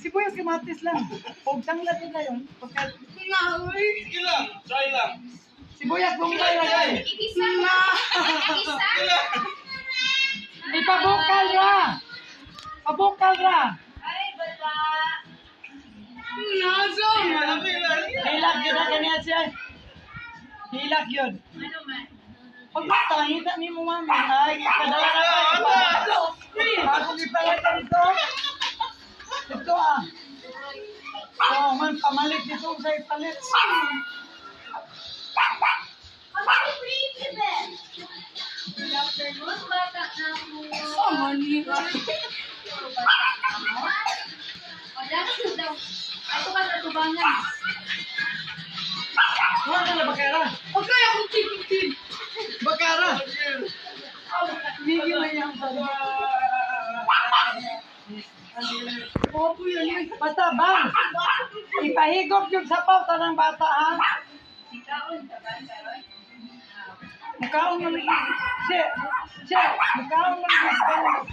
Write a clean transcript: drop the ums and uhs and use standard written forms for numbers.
Sibuyas kamatis lang. Huwag tanglad nila yun. Pagka... Sige lang, try lang. Sibuyas bombay lang yan. Igisa mo. Igisa? Ipabukal ra. Pabukal ra. Ay, bata. Hilak yun na kanya siya. Hilak yun. Ano man? Pag matangita ni mo mami. Ay, ipadala na kayo. Bago ipalag ka dito. Ito ah. Oh, man, pamalit dito sa ipalit. Ang pretty, Ben. Good afternoon, bata na po. O, dapat daw. Ato ka sa tubangan. Huwag ka na bakara. Huwag kaya akong tigil. Bakara. Migi na yan. Opo yun. Basta bang. Ipahigop yung sapaw ng bata ha. Ikaon ka ba, Sharon? Mukhaon mo lagi. Siya. Mukhaon mo lagi.